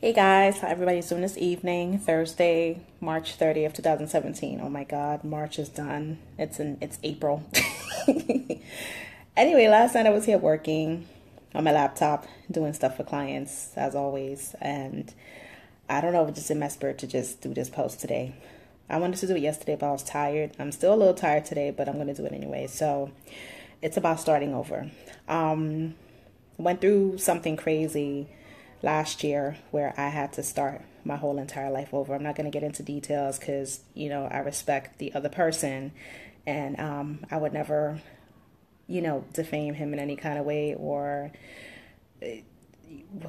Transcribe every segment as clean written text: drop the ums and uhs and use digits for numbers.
Hey guys, how everybody's doing this evening, Thursday, March 30th, 2017. Oh my God, March is done. It's April. Anyway, last night I was here working on my laptop, doing stuff for clients as always, and I don't know, just in my spirit to just do this post today. I wanted to do it yesterday, but I was tired. I'm still a little tired today, but I'm gonna do it anyway. So it's about starting over. Went through something crazy last year where I had to start my whole entire life over. I'm not going to get into details because, I respect the other person and I would never, defame him in any kind of way or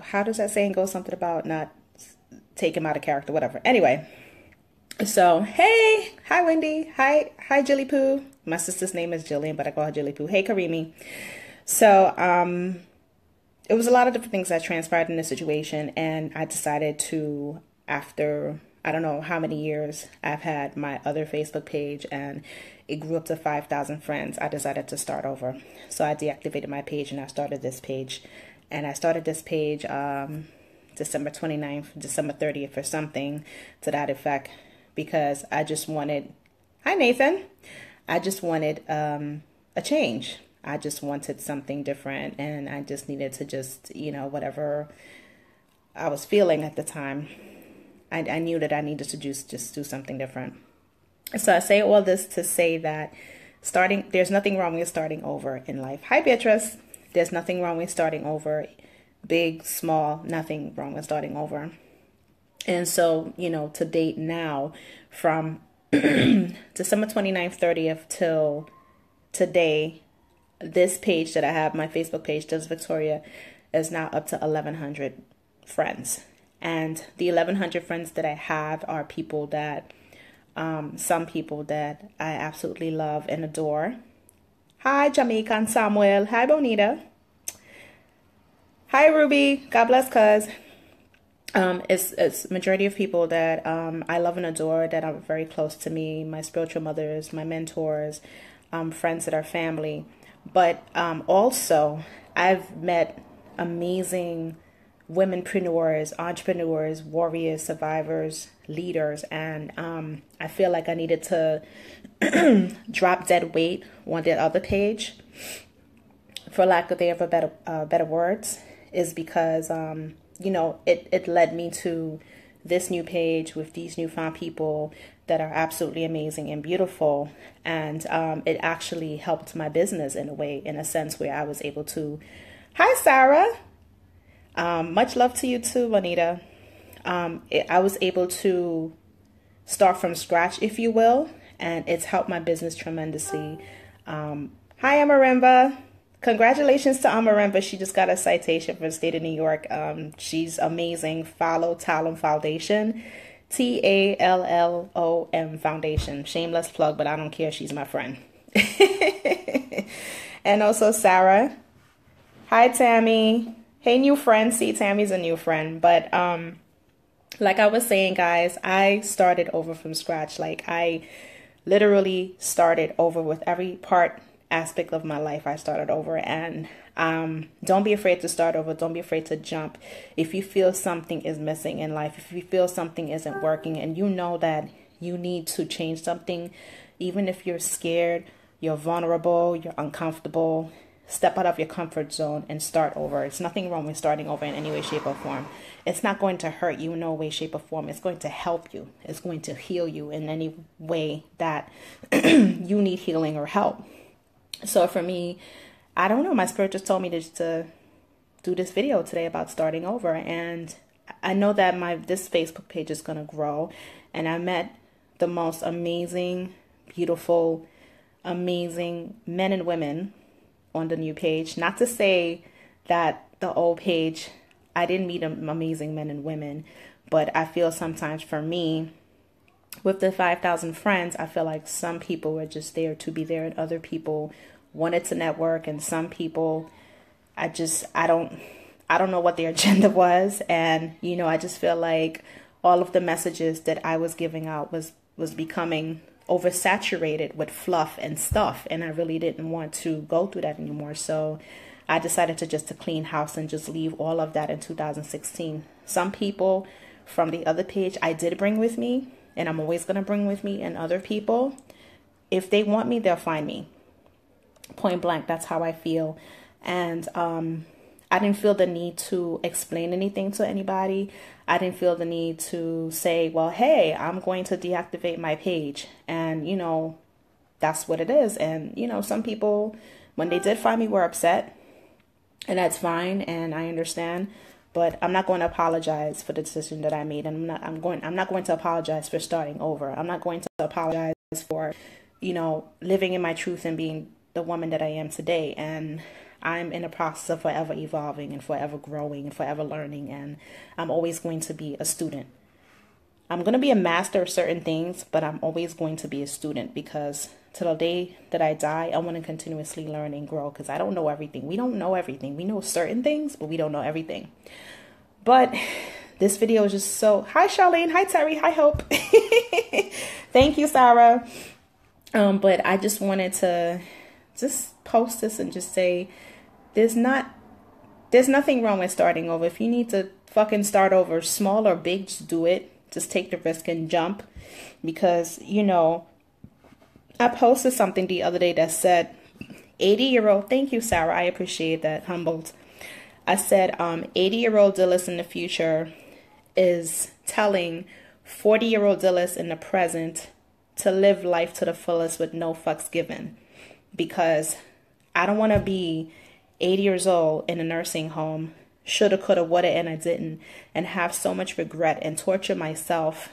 how does that saying go? Something about not take him out of character, whatever. Anyway, so hey, hi Wendy, hi Jilly Poo. My sister's name is Jillian, but I call her Jilly Poo. Hey Karimi. So, it was a lot of different things that transpired in this situation, and I decided to, after I don't know how many years I've had my other Facebook page and it grew up to 5,000 friends, I decided to start over. So I deactivated my page and I started this page. And I started this page December 29th, December 30th or something to that effect because I just wanted, hi Nathan, I just wanted a change. I just wanted something different and I just needed to just, whatever I was feeling at the time, I knew that I needed to just do something different. So I say all this to say that there's nothing wrong with starting over in life. Hi Beatrice. There's nothing wrong with starting over. Big, small, nothing wrong with starting over. And so, to date now from December 29th, 30th till today, this page that I have, my Facebook page, Dhylles Victoria, is now up to 1,100 friends. And the 1,100 friends that I have are people that, some people that I absolutely love and adore. Hi, Jamaican Samuel. Hi, Bonita. Hi, Ruby. God bless, cuz. It's majority of people that I love and adore, that are very close to me, my spiritual mothers, my mentors, friends that are family. But also, I've met amazing womenpreneurs, entrepreneurs, warriors, survivors, leaders, and I feel like I needed to drop dead weight on that other page, for lack of better words, is because it led me to this new page with these newfound people that are absolutely amazing and beautiful. And it actually helped my business in a way, in a sense where I was able to, hi, Sarah. Much love to you too, Juanita. I was able to start from scratch, if you will, and it's helped my business tremendously. Hi, Amarimba. Congratulations to Amarimba. She just got a citation for the state of New York. She's amazing. Follow Talum Foundation. TALLOM Foundation. Shameless plug, but I don't care. She's my friend. And also Sarah. Hi, Tammy. Hey, new friend. See, Tammy's a new friend. But like I was saying, guys, I started over from scratch. Like I literally started over with every aspect of my life. I started over, and don't be afraid to start over. Don't be afraid to jump. If you feel something is missing in life, if you feel something isn't working and you know that you need to change something, even if you're scared, you're vulnerable, you're uncomfortable, step out of your comfort zone and start over. It's nothing wrong with starting over in any way, shape, or form. It's not going to hurt you in no way, shape, or form. It's going to help you. It's going to heal you in any way that you need healing or help. So for me, I don't know, my spirit just told me to do this video today about starting over. And I know that this Facebook page is going to grow. And I met the most amazing, beautiful, amazing men and women on the new page. Not to say that the old page, I didn't meet amazing men and women, but I feel sometimes for me, with the 5,000 friends, I feel like some people were just there to be there and other people wanted to network, and some people, I don't know what their agenda was. And, I just feel like all of the messages that I was giving out was becoming oversaturated with fluff and stuff. And I really didn't want to go through that anymore. So I decided to clean house and just leave all of that in 2016. Some people from the other page I did bring with me, and I'm always going to bring with me, and other people, if they want me, they'll find me. Point blank, that's how I feel. And I didn't feel the need to explain anything to anybody. I didn't feel the need to say, well, hey, I'm going to deactivate my page. And, you know, that's what it is. And, you know, some people, when they did find me, were upset. And that's fine. And I understand. But I'm not going to apologize for the decision that I made. And I'm not going to apologize for starting over. I'm not going to apologize for, you know, living in my truth and being the woman that I am today. And I'm in a process of forever evolving and forever growing and forever learning. And I'm always going to be a student. I'm going to be a master of certain things, but I'm always going to be a student, because till the day that I die, I want to continuously learn and grow, because I don't know everything. We don't know everything. We know certain things, but we don't know everything. But this video is just so... Hi, Charlene. Hi, Terry. Hi, Hope. Thank you, Sarah. But I just wanted to just post this and just say, there's nothing wrong with starting over. If you need to fucking start over, small or big, just do it. Just take the risk and jump. Because, you know, I posted something the other day that said 80-year-old, thank you, Sarah, I appreciate that, humbled. I said 80-year-old Dhylles in the future is telling 40-year-old Dhylles in the present to live life to the fullest with no fucks given. Because I don't want to be 80 years old in a nursing home, shoulda, coulda, woulda, and I didn't, and have so much regret and torture myself.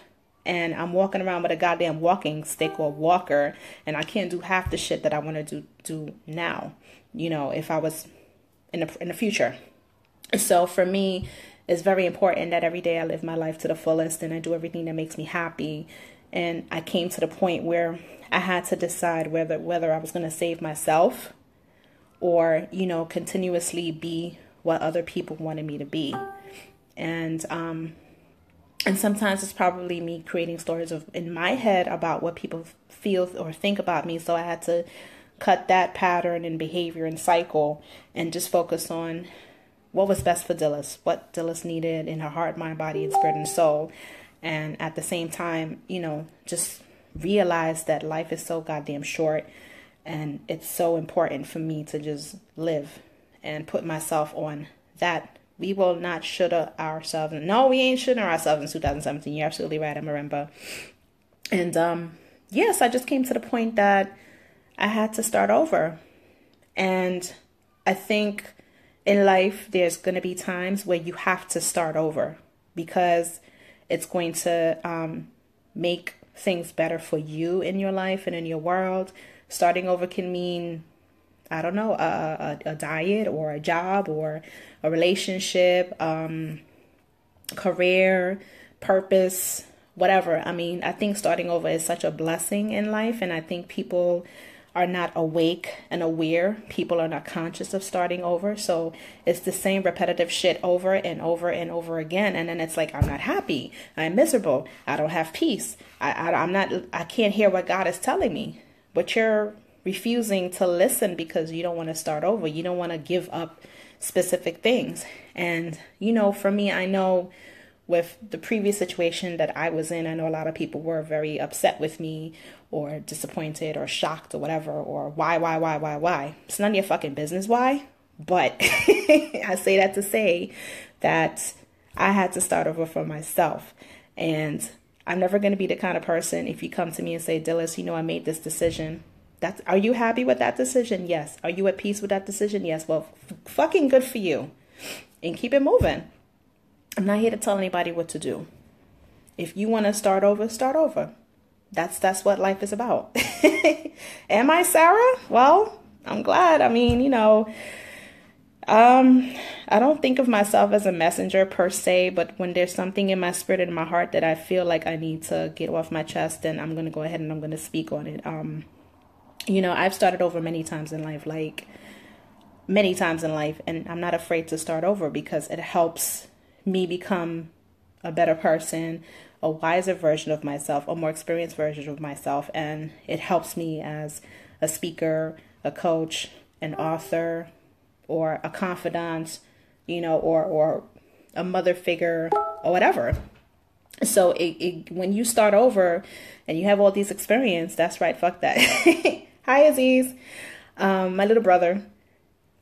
And I'm walking around with a goddamn walking stick or walker, and I can't do half the shit that I want to do now, you know, if I was in the future. So for me, it's very important that every day I live my life to the fullest and I do everything that makes me happy. And I came to the point where I had to decide whether I was going to save myself or, you know, continuously be what other people wanted me to be. And sometimes it's probably me creating stories in my head about what people feel or think about me. So I had to cut that pattern and behavior and cycle and just focus on what was best for Dhylles, what Dhylles needed in her heart, mind, body, and spirit and soul. And at the same time, you know, just realize that life is so goddamn short, and it's so important for me to just live and put myself on that. We will not shoulda ourselves. No, we ain't shoulda ourselves in 2017. You're absolutely right, I remember. And yes, I just came to the point that I had to start over. And I think in life, there's going to be times where you have to start over, because it's going to make things better for you in your life and in your world. Starting over can mean, I don't know, a diet or a job or a relationship, career, purpose, whatever. I mean, I think starting over is such a blessing in life, and I think people are not awake and aware. People are not conscious of starting over. So it's the same repetitive shit over and over and over again. And then it's like, I'm not happy. I'm miserable. I don't have peace. I can't hear what God is telling me. But you're refusing to listen because you don't want to start over. You don't want to give up specific things. And, you know, for me, I know with the previous situation that I was in, I know a lot of people were very upset with me or disappointed or shocked or whatever, or why? It's none of your fucking business why. But I say that to say that I had to start over for myself. And I'm never going to be the kind of person, if you come to me and say, Dhylles, you know, I made this decision. Are you happy with that decision? Yes. Are you at peace with that decision? Yes. Well, fucking good for you. And keep it moving. I'm not here to tell anybody what to do. If you want to start over, start over. That's what life is about. Am I Sarah? Well, I'm glad. I mean, you know, I don't think of myself as a messenger per se, but when there's something in my spirit and in my heart that I feel like I need to get off my chest, then I'm going to go ahead and I'm going to speak on it. You know, I've started over many times in life, and I'm not afraid to start over because it helps me become a better person, a wiser version of myself, a more experienced version of myself. And it helps me as a speaker, a coach, an author, or a confidant, or a mother figure or whatever. So when you start over and you have all these experience, that's right, fuck that. Hi, Aziz, my little brother.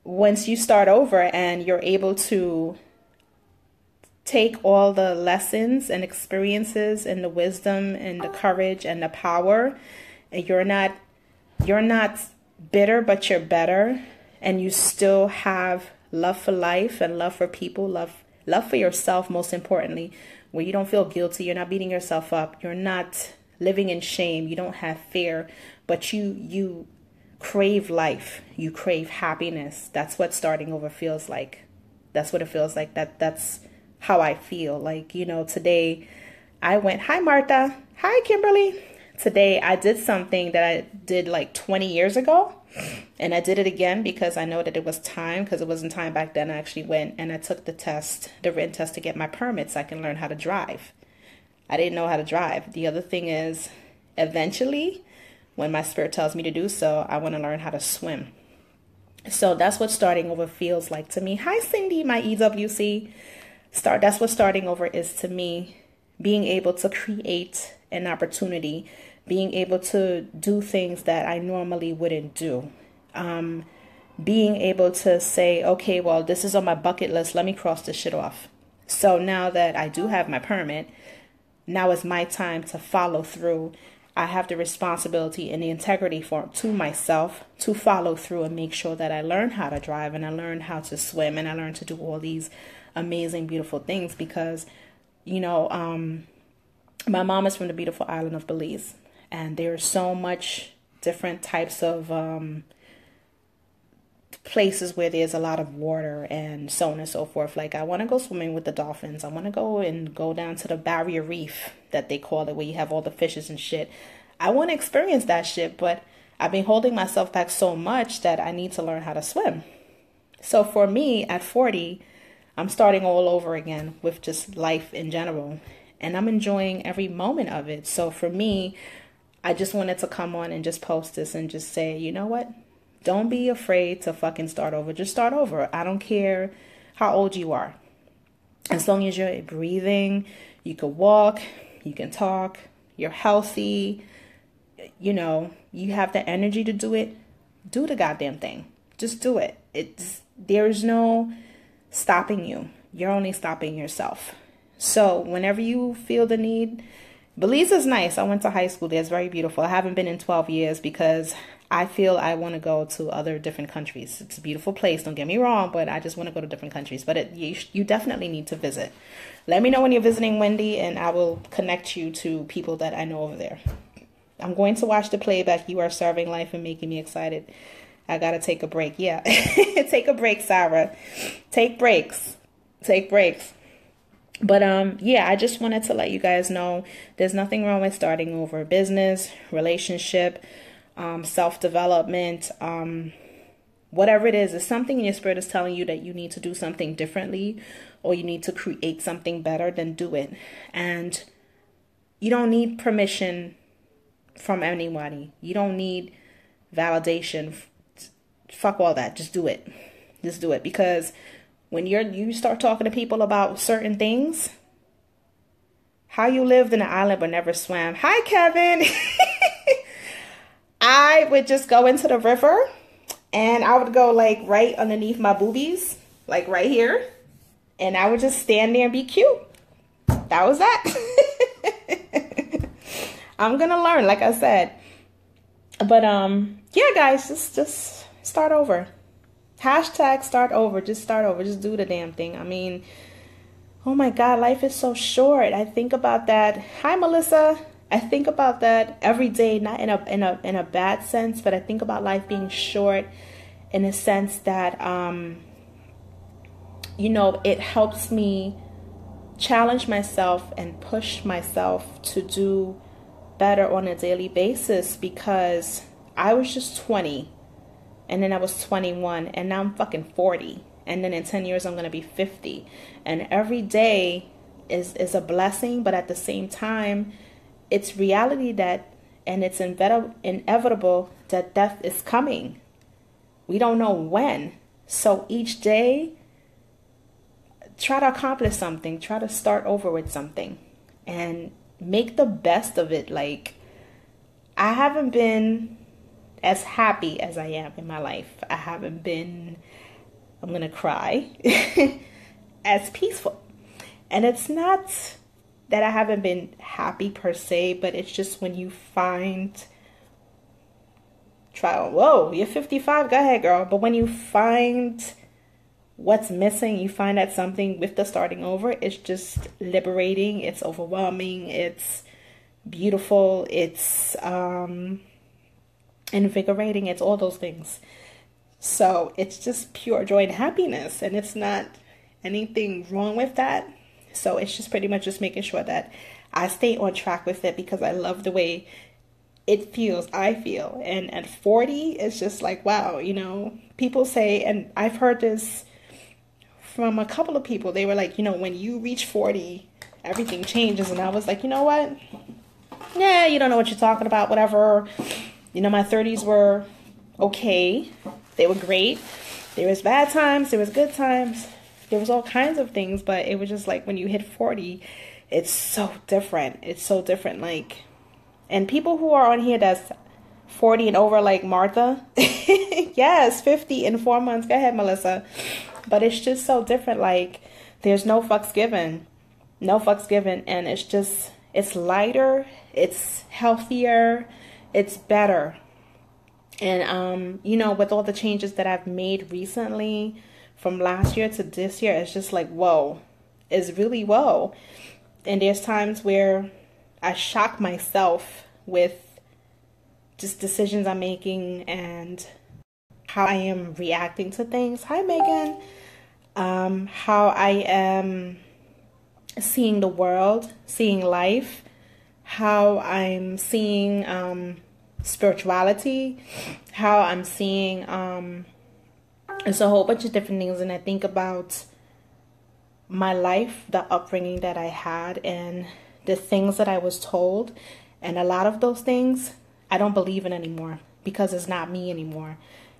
Once you start over and you're able to take all the lessons and experiences and the wisdom and the courage and the power, and you're not bitter, but you're better, and you still have love for life and love for people, love for yourself, most importantly, where you don't feel guilty, you're not beating yourself up, you're not living in shame, you don't have fear, but you crave life, you crave happiness. That's what starting over feels like. That's what it feels like. That's how I feel. Like, today I went, hi Martha, hi Kimberly. Today I did something that I did like 20 years ago, and I did it again because I know that it was time, because it wasn't time back then. I actually went and I took the written test to get my permit so I can learn how to drive. I didn't know how to drive. The other thing is, eventually, when my spirit tells me to do so, I want to learn how to swim. So that's what starting over feels like to me. Hi Cindy, my EWC. That's what starting over is to me. Being able to create an opportunity, being able to do things that I normally wouldn't do. Being able to say, okay, well, this is on my bucket list. Let me cross this shit off. So now that I do have my permit, now is my time to follow through. I have the responsibility and the integrity to myself to follow through and make sure that I learn how to drive, and I learn how to swim, and I learn to do all these amazing, beautiful things, because, my mom is from the beautiful island of Belize, and there's so much different types of places where there's a lot of water and so on and so forth. Like, I want to go swimming with the dolphins. I want to go down to the barrier reef that they call it, where you have all the fishes and shit. I want to experience that shit, but I've been holding myself back so much that I need to learn how to swim. So for me, at 40, I'm starting all over again with just life in general, and I'm enjoying every moment of it. So for me, I just wanted to come on and just post this and just say, you know what? Don't be afraid to fucking start over. Just start over. I don't care how old you are. As long as you're breathing, you can walk, you can talk, you're healthy, you have the energy to do it, do the goddamn thing. Just do it. There's no stopping you. You're only stopping yourself. So whenever you feel the need, Belize is nice. I went to high school there. It's very beautiful. I haven't been in 12 years because I feel I want to go to other different countries. It's a beautiful place. Don't get me wrong, but I just want to go to different countries. But you definitely need to visit. Let me know when you're visiting, Wendy, and I will connect you to people that I know over there. I'm going to watch the playback. You are serving life and making me excited. I got to take a break. Yeah. Take a break, Sarah. Take breaks. Take breaks. But yeah, I just wanted to let you guys know there's nothing wrong with starting over. Business, relationship, self-development, whatever it is, if something in your spirit is telling you that you need to do something differently or you need to create something better, then do it. And you don't need permission from anybody. You don't need validation. Fuck all that. Just do it. Just do it. Because when you start talking to people about certain things, how you lived in an island but never swam. Hi, Kevin. I would just go into the river and I would go like right underneath my boobies, like right here. And I would just stand there and be cute. That was that. I'm going to learn, like I said. But yeah, guys, just start over. Hashtag start over. Just start over. Just do the damn thing. I mean, oh my God, life is so short. I think about that. Hi, Melissa. I think about that every day, not in a bad sense, but I think about life being short in a sense that, it helps me challenge myself and push myself to do better on a daily basis, because I was just 20 and then I was 21 and now I'm fucking 40. And then in 10 years, I'm going to be 50. And every day is a blessing, but at the same time, it's reality and it's inevitable that death is coming. We don't know when, So each day, try to accomplish something, try to start over with something, and make the best of it. Like, I haven't been as happy as I am in my life. I haven't been, I'm gonna cry, as peaceful. And it's not that I haven't been happy per se, but it's just when you find, whoa, you're 55, go ahead, girl. But when you find what's missing, you find that something with the starting over, it's just liberating, it's overwhelming, it's beautiful, it's invigorating, it's all those things. So it's just pure joy and happiness, and it's not anything wrong with that. So it's just pretty much just making sure that I stay on track with it, because I love the way it feels, I feel. And at 40, it's just like, wow, you know, people say, and I've heard this from a couple of people, they were like, you know, when you reach 40, everything changes. And I was like, you know what? Yeah, you don't know what you're talking about, whatever. You know, my 30s were okay. They were great. There was bad times, there was good times. There was all kinds of things, but it was just like when you hit 40, it's so different. It's so different. Like, and people who are on here that's 40 and over, like Martha, yes, 50 in 4 months. Go ahead, Melissa. But it's just so different. Like, there's no fucks given. No fucks given. And it's just, it's lighter. It's healthier. It's better. And, you know, with all the changes that I've made recently, from last year to this year, it's just like, whoa. It's really whoa. And there's times where I shock myself with just decisions I'm making and how I am reacting to things. Hi, Megan. How I am seeing the world, seeing life, how I'm seeing spirituality, how I'm seeing it's a whole bunch of different things. And I think about my life, the upbringing that I had, and the things that I was told. And a lot of those things I don't believe in anymore, because it's not me anymore.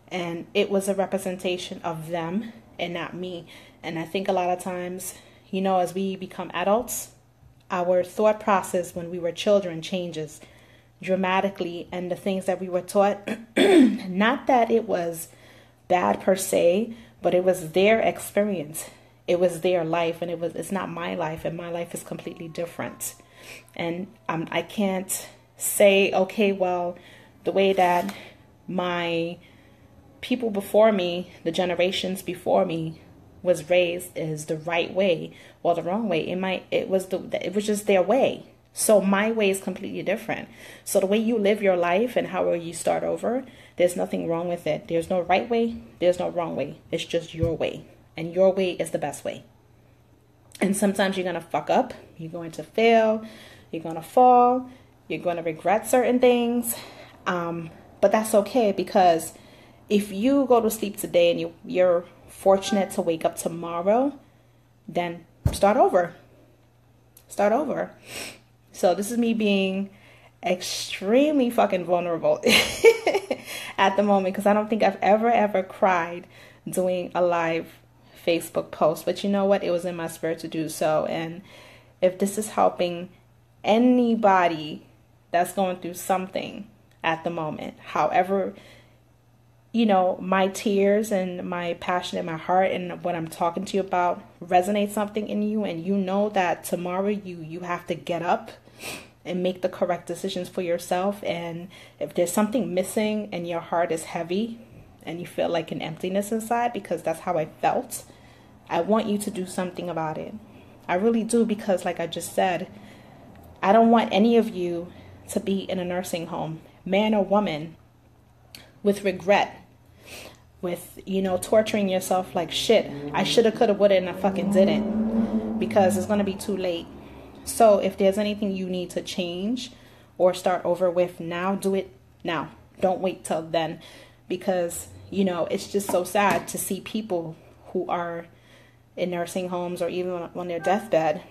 And it was a representation of them and not me. And I think a lot of times, you know, as we become adults, our thought process when we were children changes dramatically. And the things that we were taught, not that it was bad per se, but it was their experience. It was their life, and it's not my life, and my life is completely different. And I can't say, okay, well, the way that my people before me, the generations before me, was raised is the right way or the wrong way. It was just their way. So my way is completely different. So the way you live your life and how you start over, there's nothing wrong with it. There's no right way. There's no wrong way. It's just your way. And your way is the best way. And sometimes you're going to fuck up. You're going to fail. You're going to fall. You're going to regret certain things. But that's okay, because if you go to sleep today and you're fortunate to wake up tomorrow, then start over. Start over. So this is me being extremely fucking vulnerable at the moment, because I don't think I've ever cried doing a live Facebook post. But you know what? It was in my spirit to do so. And if this is helping anybody that's going through something at the moment, however, you know, my tears and my passion in my heart and what I'm talking to you about resonates something in you, and you know that tomorrow you have to get up and make the correct decisions for yourself. And if there's something missing and your heart is heavy and you feel like an emptiness inside, because that's how I felt, I want you to do something about it. I really do, because like I just said, I don't want any of you to be in a nursing home, man or woman, with regret, with, you know, torturing yourself like shit. I shoulda, coulda, woulda, and I fucking didn't, because it's going to be too late. So if there's anything you need to change or start over with now, do it now. Don't wait till then, because, you know, it's just so sad to see people who are in nursing homes or even on their deathbed,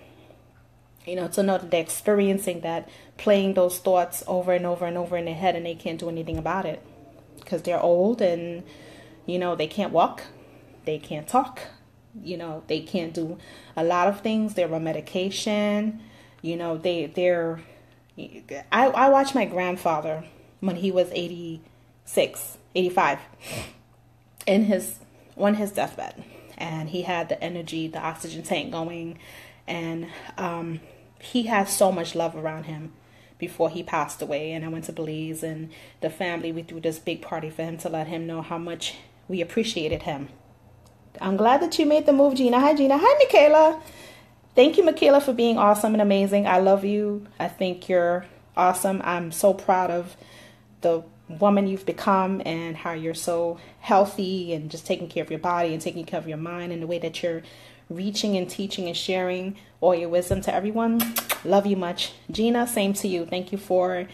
you know, to know that they're experiencing that, playing those thoughts over and over and over in their head, and they can't do anything about it because they're old and, you know, they can't walk. They can't talk. You know, they can't do a lot of things. They're on medication. You know, I watched my grandfather when he was 86, 85, on his deathbed. And he had the energy, the oxygen tank going. And he had so much love around him before he passed away. And I went to Belize, and the family, we threw this big party for him to let him know how much we appreciated him. I'm glad that you made the move, Gina. Hi, Gina. Hi, Michaela. Thank you, Michaela, for being awesome and amazing. I love you. I think you're awesome. I'm so proud of the woman you've become and how you're so healthy and just taking care of your body and taking care of your mind, and the way that you're reaching and teaching and sharing all your wisdom to everyone. Love you much. Gina, same to you. Thank you for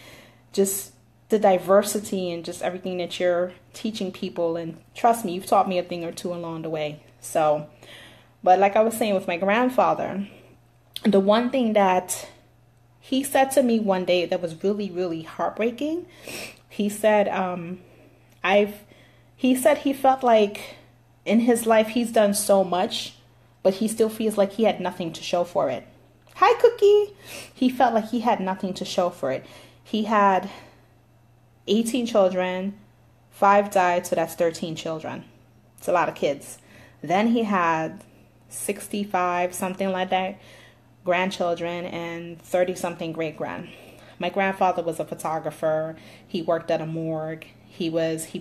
just the diversity and just everything that you're teaching people. And trust me, you've taught me a thing or two along the way. So, but like I was saying with my grandfather, the one thing that he said to me one day that was really, really heartbreaking, he said, he said he felt like in his life he's done so much, but he still feels like he had nothing to show for it. Hi, Cookie. He felt like he had nothing to show for it. He had 18 children, 5 died, so that's 13 children. It's a lot of kids. Then he had 65, something like that, grandchildren, and 30-something great-grand. My grandfather was a photographer. He worked at a morgue. He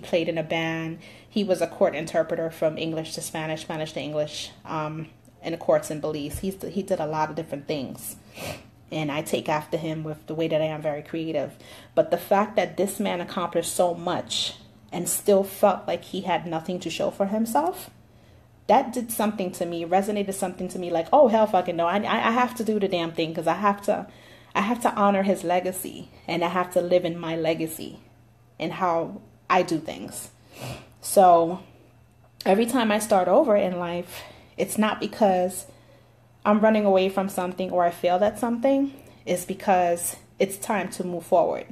played in a band. He was a court interpreter from English to Spanish, Spanish to English, in the courts in Belize. He did a lot of different things. And I take after him with the way that I am very creative. But the fact that this man accomplished so much and still felt like he had nothing to show for himself, that did something to me, resonated something to me, like, oh, hell fucking no, I have to do the damn thing, because I have to honor his legacy, and I have to live in my legacy and how I do things. So every time I start over in life, it's not because I'm running away from something or I failed at something. It's because it's time to move forward.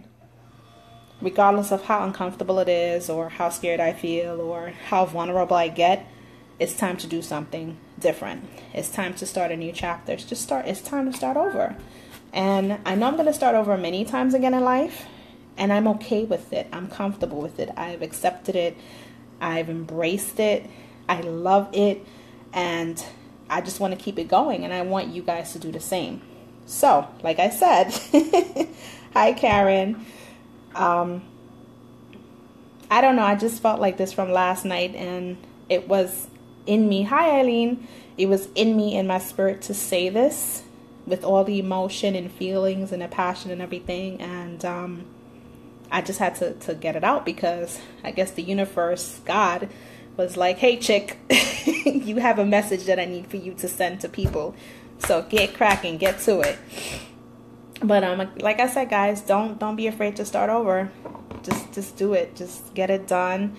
Regardless of how uncomfortable it is, or how scared I feel, or how vulnerable I get, it's time to do something different. It's time to start a new chapter. It's time to start over. And I know I'm going to start over many times again in life, and I'm okay with it. I'm comfortable with it. I've accepted it. I've embraced it. I love it. And I just want to keep it going, and I want you guys to do the same. So, like I said, hi, Karen. I don't know. I just felt like this from last night, and it was in me. Hi, Eileen. It was in me, in my spirit, to say this with all the emotion and feelings and the passion and everything. And I just had to get it out, because I guess the universe, God, was like, hey, chick, you have a message that I need for you to send to people. So get cracking, get to it. But like I said, guys, don't be afraid to start over. Just do it. Just get it done.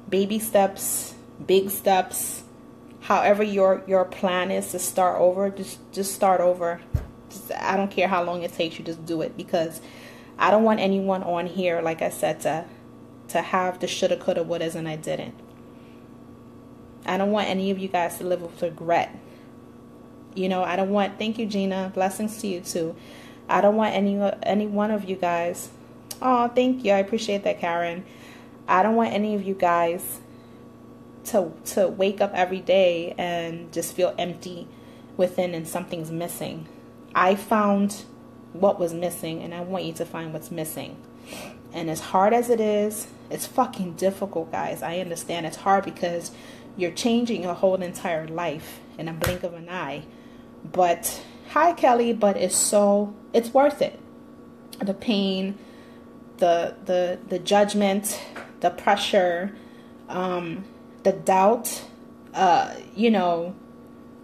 Baby steps, big steps. However your plan is to start over, just start over. I don't care how long it takes you, just do it, because I don't want anyone on here, like I said, to have the shoulda, coulda, wouldas, and I didn't. I don't want any of you guys to live with regret. You know, I don't want, thank you, Gina, blessings to you too. I don't want any one of you guys, oh, thank you, I appreciate that, Karen. I don't want any of you guys to wake up every day and just feel empty within and something's missing. I found what was missing, and I want you to find what's missing. And as hard as it is, it's fucking difficult, guys. I understand it's hard, because you're changing your whole entire life in a blink of an eye. But hi, Kelly, but it's worth it. The pain, the judgment, the pressure, the doubt, you know,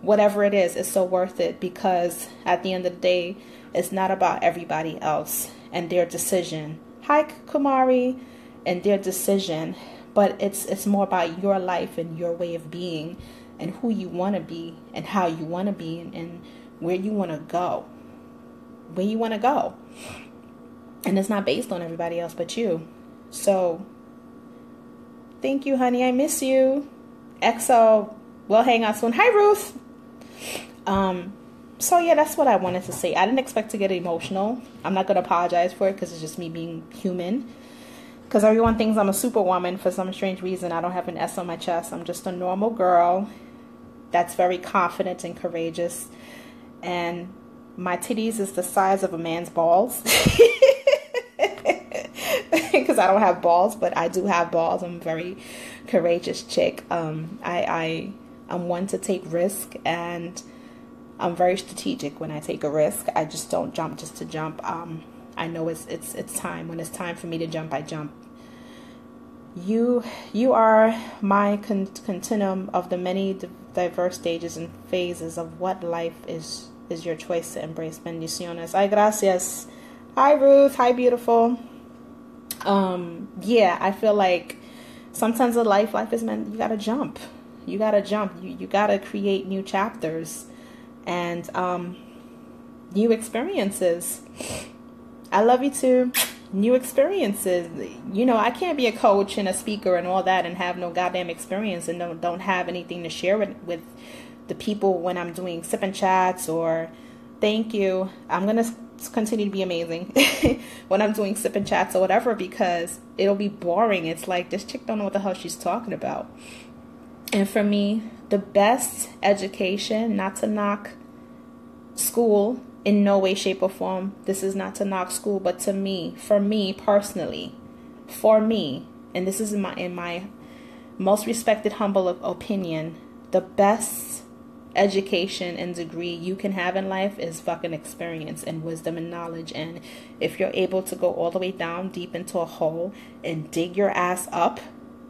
whatever it is, it's so worth it, because at the end of the day, it's not about everybody else and their decision. Hi, Kumari, and their decision, but it's more about your life and your way of being, and who you want to be, and how you want to be, and where you want to go. Where you want to go. And it's not based on everybody else but you. So, thank you, honey. I miss you. EXO will hang out soon. Hi, Ruth. So yeah, that's what I wanted to say. I didn't expect to get emotional. I'm not going to apologize for it because it's just me being human. Because everyone thinks I'm a superwoman for some strange reason. I don't have an S on my chest. I'm just a normal girl that's very confident and courageous. And my titties is the size of a man's balls. Because I don't have balls, but I do have balls. I'm a very courageous chick. I'm one to take risk, and I'm very strategic when I take a risk. I just don't jump just to jump. I know it's time. When it's time for me to jump, I jump. You are my continuum of the many diverse stages and phases of what life is your choice to embrace. Bendiciones. Ay, gracias. Hi, Ruth. Hi, beautiful. Yeah, I feel like sometimes in life is meant, you gotta jump. You gotta jump. You gotta create new chapters and new experiences. I love you too. New experiences. You know, I can't be a coach and a speaker and all that and have no goddamn experience and don't have anything to share with the people when I'm doing sip and chats or thank you. I'm gonna continue to be amazing when I'm doing sip and chats or whatever, because it'll be boring. It's like, this chick don't know what the hell she's talking about. And for me, the best education, not to knock school in no way, shape, or form. This is not to knock school, but to me, for me personally, and this is in my most respected, humble opinion, the best education and degree you can have in life is fucking experience and wisdom and knowledge. And if you're able to go all the way down deep into a hole and dig your ass up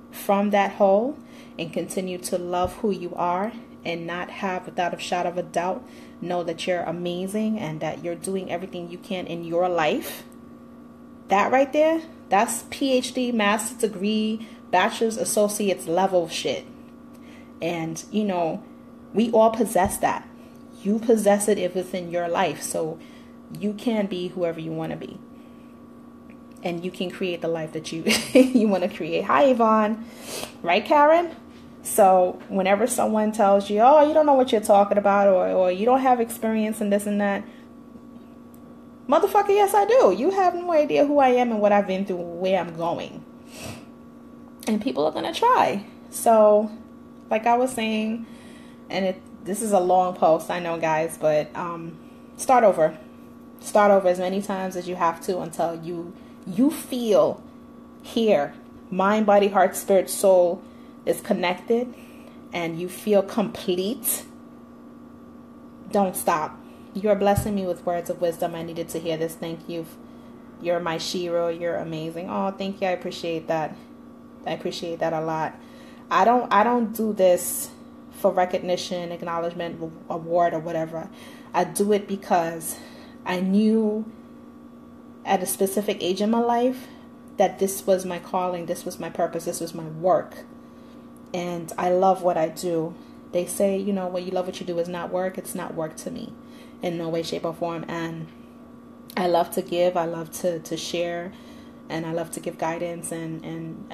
from that hole and continue to love who you are and not have, without a shadow of a doubt, know that you're amazing and that you're doing everything you can in your life, that right there, that's PhD, master's degree, bachelor's, associate's level shit. And you know, we all possess that. You possess it if it's in your life. So you can be whoever you want to be. And you can create the life that you you want to create. Hi, Yvonne. Right, Karen? So whenever someone tells you, oh, you don't know what you're talking about, or you don't have experience in this and that, motherfucker, yes, I do. You have no idea who I am and what I've been through, where I'm going. And people are going to try. So like I was saying, and this is a long post, I know, guys, but start over. Start over as many times as you have to until you feel here, mind, body, heart, spirit, soul is connected and you feel complete. Don't stop. You're blessing me with words of wisdom. I needed to hear this. Thank you. You're my Shiro. You're amazing. Oh, thank you. I appreciate that. I appreciate that a lot. I don't do this for recognition, acknowledgement, award, or whatever. I do it because I knew at a specific age in my life that this was my calling, this was my purpose, this was my work. And I love what I do. They say, you know, when you love what you do is not work. It's not work to me in no way, shape, or form. And I love to give. I love to share. And I love to give guidance and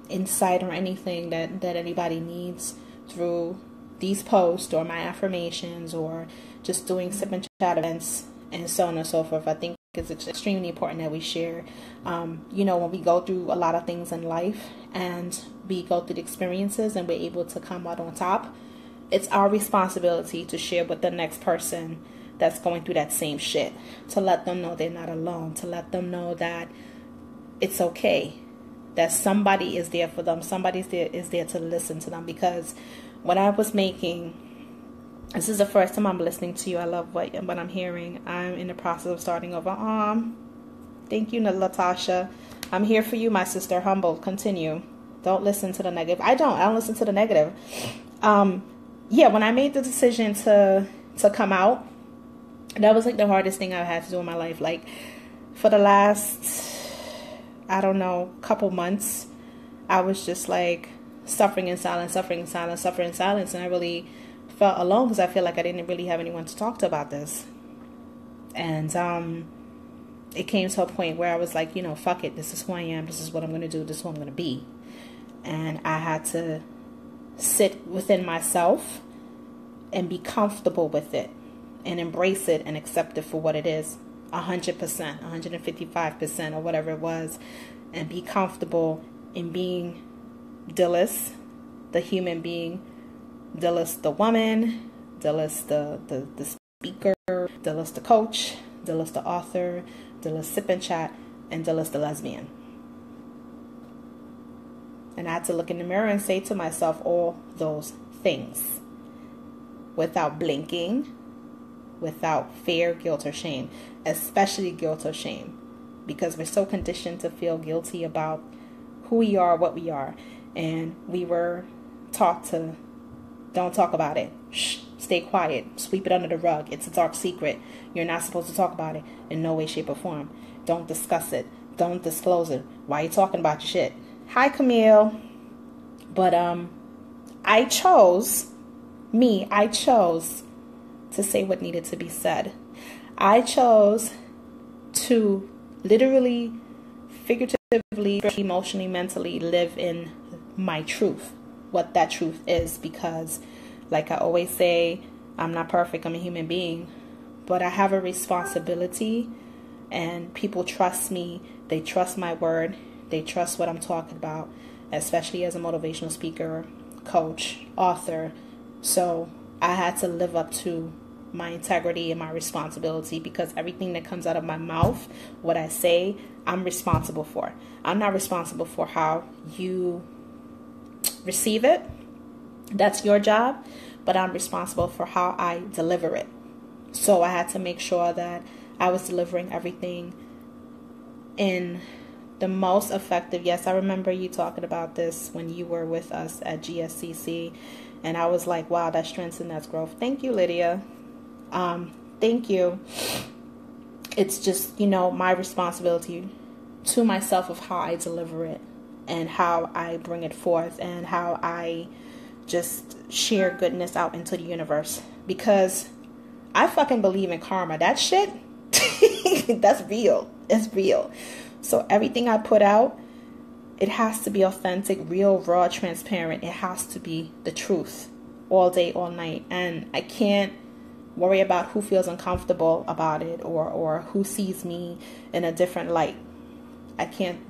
insight or anything that anybody needs through these posts or my affirmations or just doing sip and chat events and so on and so forth. I think it's extremely important that we share. You know, when we go through a lot of things in life and we go through the experiences and we're able to come out on top, it's our responsibility to share with the next person that's going through that same shit, to let them know they're not alone, to let them know that it's okay, that somebody is there for them, somebody is there to listen to them. Because when I was making, this is the first time I'm listening to you, I love what I'm hearing. I'm in the process of starting over. Thank you, Latasha. I'm here for you, my sister. Humble. Continue. Don't listen to the negative. I don't listen to the negative. Yeah, when I made the decision to come out, that was like the hardest thing I've had to do in my life. Like for the last, I don't know, couple months, I was just like suffering in silence, suffering in silence, suffering in silence. And I really felt alone because I feel like I didn't really have anyone to talk to about this. And it came to a point where I was like, you know, fuck it. This is who I am. This is what I'm going to do. This is who I'm going to be. And I had to sit within myself and be comfortable with it and embrace it and accept it for what it is, 100%, 155%, or whatever it was, and be comfortable in being Dhylles, the human being, Dhylles the woman, Dhylles the speaker, Dhylles the coach, Dhylles the author, Dhylles sip and chat, and Dhylles the lesbian. And I had to look in the mirror and say to myself all those things without blinking, without fear, guilt, or shame, especially guilt or shame, because we're so conditioned to feel guilty about who we are, what we are, and we were taught to don't talk about it. Shh, stay quiet, sweep it under the rug. It's a dark secret. You're not supposed to talk about it in no way, shape, or form. Don't discuss it. Don't disclose it. Why are you talking about your shit? Hi, Camille. But I chose to say what needed to be said. I chose to literally, figuratively, emotionally, mentally live in my truth, what that truth is, because like I always say, I'm not perfect, I'm a human being, but I have a responsibility, and people trust me, they trust my word, they trust what I'm talking about, especially as a motivational speaker, coach, author. So I had to live up to my integrity and my responsibility, because everything that comes out of my mouth, what I say, I'm responsible for. I'm not responsible for how you receive it. That's your job, but I'm responsible for how I deliver it. So I had to make sure that I was delivering everything in the most effective. Yes, I remember you talking about this when you were with us at GSCC, and I was like, wow, that's strength and that's growth. Thank you, Lydia. Thank you. It's just, my responsibility to myself of how I deliver it and how I bring it forth and how I just share goodness out into the universe, because I fucking believe in karma. That shit, that's real. It's real. So everything I put out, it has to be authentic, real, raw, transparent. It has to be the truth all day, all night. And I can't worry about who feels uncomfortable about it or who sees me in a different light. I can't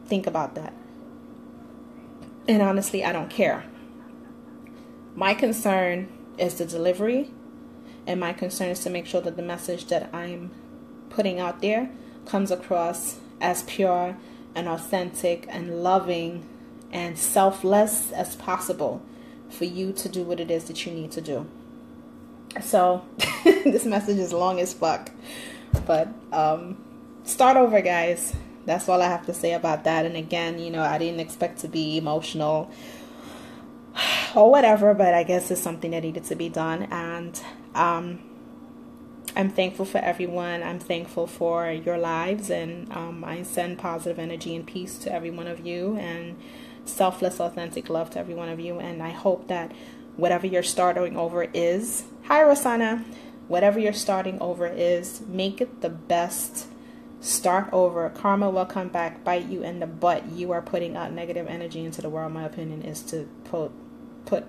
think about that. And honestly, I don't care. My concern is the delivery, and my concern is to make sure that the message that I'm putting out there comes across as pure and authentic and loving and selfless as possible for you to do what it is that you need to do. So this message is long as fuck, but start over, guys. That's all I have to say about that. And again, I didn't expect to be emotional or whatever, but I guess it's something that needed to be done. And I'm thankful for everyone. I'm thankful for your lives, and I send positive energy and peace to every one of you, and selfless, authentic love to every one of you. And I hope that whatever you're starting over is, hi Rosanna, whatever you're starting over is, make it the best. Start over. Karma will come back, bite you in the butt. You are putting out negative energy into the world. My opinion is to put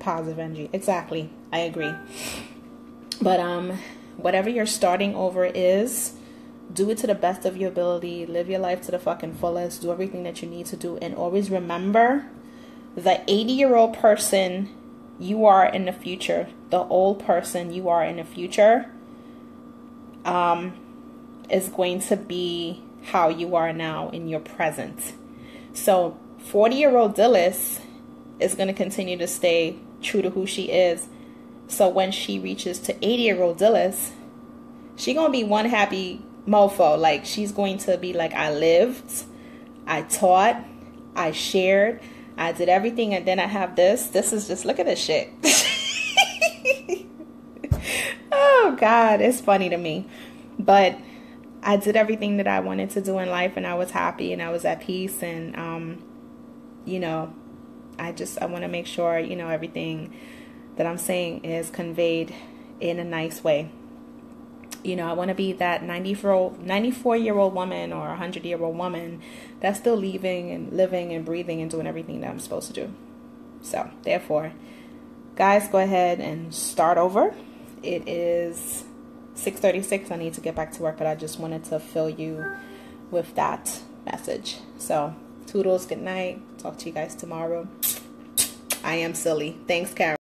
positive energy. Exactly. I agree. But whatever you're starting over is, do it to the best of your ability. Live your life to the fucking fullest. Do everything that you need to do. And always remember, the 80-year-old person you are in the future, the old person you are in the future, is going to be how you are now in your present. So 40-year-old Dhylles is going to continue to stay true to who she is. So when she reaches to 80-year-old Dhylles, she going to be one happy mofo. Like, she's going to be like, I lived, I taught, I shared, I did everything, and then I have this. This is just, look at this shit. Oh, God, it's funny to me. But I did everything that I wanted to do in life, and I was happy, and I was at peace, and, I want to make sure, everything that I'm saying is conveyed in a nice way. I want to be that 94-year-old woman or 100-year-old woman that's still living and breathing and doing everything that I'm supposed to do. So therefore, guys, go ahead and start over. It is 6:36. I need to get back to work, but I just wanted to fill you with that message. So toodles, good night. Talk to you guys tomorrow. I am silly. Thanks, Karen.